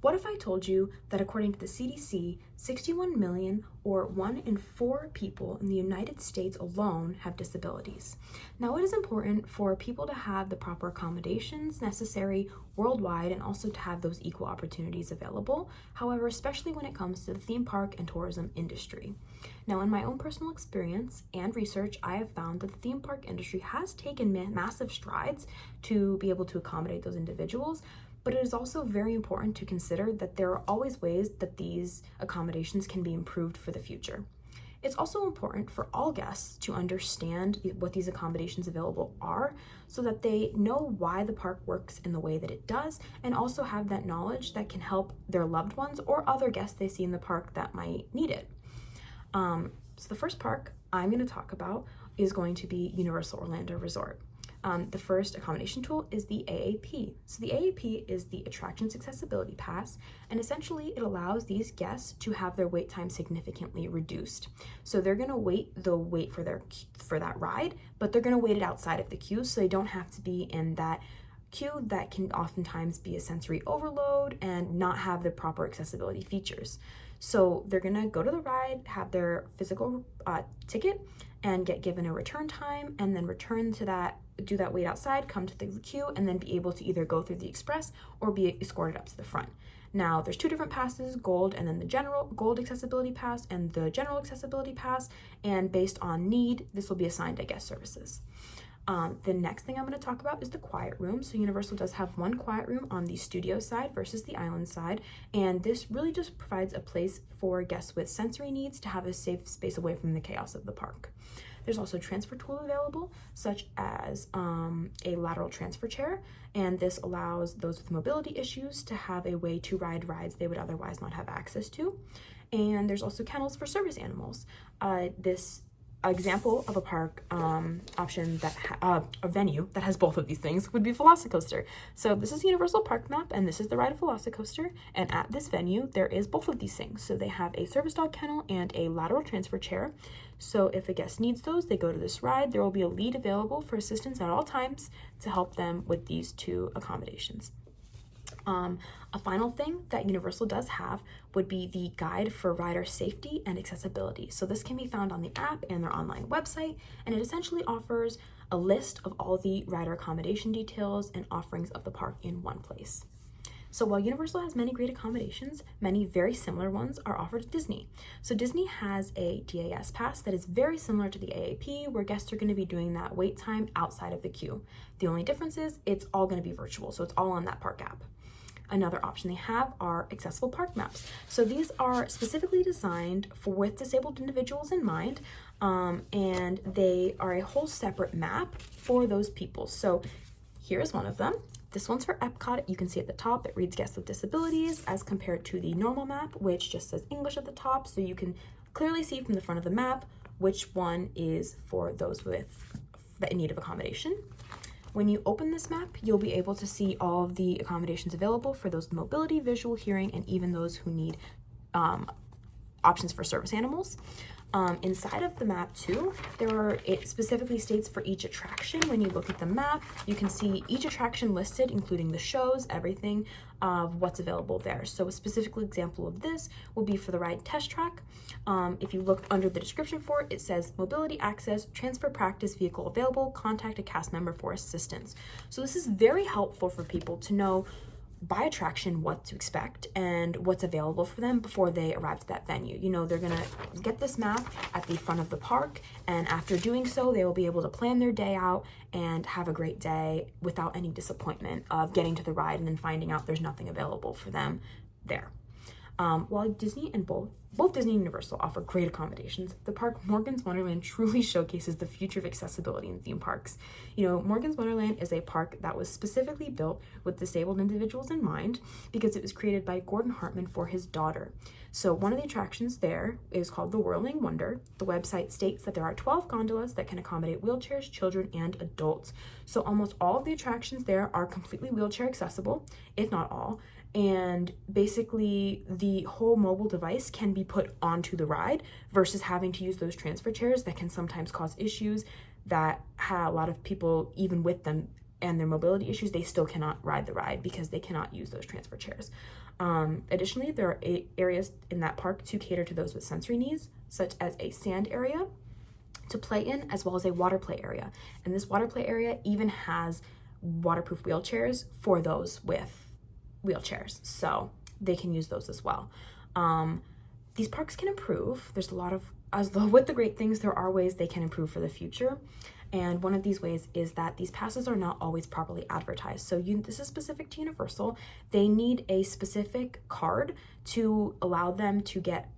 What if I told you that according to the CDC, 61 million or 1 in 4 people in the United States alone have disabilities? Now, it is important for people to have the proper accommodations necessary worldwide and also to have those equal opportunities available. However, especially when it comes to the theme park and tourism industry. Now, in my own personal experience and research, I have found that the theme park industry has taken massive strides to be able to accommodate those individuals. But it is also very important to consider that there are always ways that these accommodations can be improved for the future. It's also important for all guests to understand what these accommodations available are so that they know why the park works in the way that it does, and also have that knowledge that can help their loved ones or other guests they see in the park that might need it. So the first park I'm going to talk about is going to be Universal Orlando Resort. The first accommodation tool is the AAP. So the AAP is the Attractions Accessibility Pass, and essentially it allows these guests to have their wait time significantly reduced. So they're going to wait for that ride, but they're going to wait it outside of the queue, so they don't have to be in that queue that can oftentimes be a sensory overload and not have the proper accessibility features. So they're going to go to the ride, have their physical ticket, and get given a return time, and then return to that, do that wait outside, come to the queue, and then be able to either go through the express or be escorted up to the front. Now, there's 2 different passes, gold and then the general gold accessibility pass and the general accessibility pass, and based on need, this will be assigned to guest services. The next thing I'm going to talk about is the quiet room. So Universal does have one quiet room on the studio side versus the island side, and this really just provides a place for guests with sensory needs to have a safe space away from the chaos of the park. There's also a transfer tool available, such as a lateral transfer chair, and this allows those with mobility issues to have a way to ride rides they would otherwise not have access to. And there's also kennels for service animals. This example of a park option that a venue that has both of these things would be Velocicoaster. So this is the Universal Park map, and this is the ride of Velocicoaster, and at this venue there is both of these things. So they have a service dog kennel and a lateral transfer chair. So if a guest needs those, they go to this ride. There will be a lead available for assistance at all times to help them with these 2 accommodations. A final thing that Universal does have would be the guide for rider safety and accessibility. So this can be found on the app and their online website, and it essentially offers a list of all the rider accommodation details and offerings of the park in one place. So while Universal has many great accommodations, many very similar ones are offered at Disney. So Disney has a DAS pass that is very similar to the AAP, where guests are going to be doing that wait time outside of the queue. The only difference is it's all going to be virtual, so it's all on that park app. Another option they have are accessible park maps. So these are specifically designed with disabled individuals in mind, and they are a whole separate map for those people. So here's one of them. This one's for Epcot. You can see at the top, it reads guests with disabilities as compared to the normal map, which just says English at the top. So you can clearly see from the front of the map which one is for those in need of accommodation. When you open this map, you'll be able to see all of the accommodations available for those with mobility, visual, hearing, and even those who need options for service animals. Inside of the map too, it specifically states for each attraction. When you look at the map, you can see each attraction listed, including the shows, everything of what's available there. So a specific example of this will be for the ride Test Track. If you look under the description for it, it says mobility access, transfer practice vehicle available, contact a cast member for assistance. So this is very helpful for people to know by attraction what to expect and what's available for them before they arrive to that venue. You know, they're gonna get this map at the front of the park, and after doing so, they will be able to plan their day out and have a great day without any disappointment of getting to the ride and then finding out there's nothing available for them there. While Disney and both Disney and Universal offer great accommodations, the park Morgan's Wonderland truly showcases the future of accessibility in theme parks. You know, Morgan's Wonderland is a park that was specifically built with disabled individuals in mind because it was created by Gordon Hartman for his daughter. So one of the attractions there is called the Whirling Wonder. The website states that there are 12 gondolas that can accommodate wheelchairs, children, and adults. So almost all of the attractions there are completely wheelchair accessible, if not all. And basically the whole mobile device can be put onto the ride versus having to use those transfer chairs that can sometimes cause issues that a lot of people, even with them and their mobility issues, they still cannot ride the ride because they cannot use those transfer chairs. Additionally, there are areas in that park to cater to those with sensory needs, such as a sand area to play in, as well as a water play area. And this water play area even has waterproof wheelchairs for those with wheelchairs, so they can use those as well. These parks can improve. There's a lot of, with the great things, there are ways they can improve for the future. And one of these ways is that these passes are not always properly advertised. So this is specific to Universal. They need a specific card to allow them to get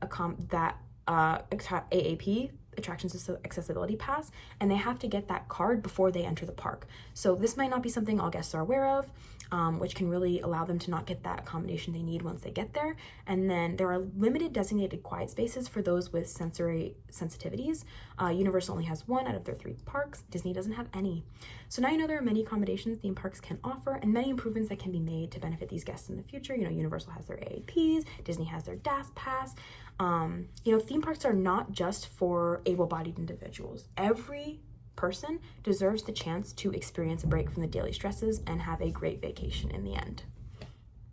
AAP, Attractions Accessibility Pass, and they have to get that card before they enter the park. So this might not be something all guests are aware of, which can really allow them to not get that accommodation they need once they get there. And then there are limited designated quiet spaces for those with sensory sensitivities. Universal only has 1 out of their 3 parks. Disney doesn't have any. So now you know there are many accommodations theme parks can offer and many improvements that can be made to benefit these guests in the future. Universal has their AAPs, Disney has their DAS Pass. Theme parks are not just for able-bodied individuals. Every person deserves the chance to experience a break from the daily stresses and have a great vacation in the end.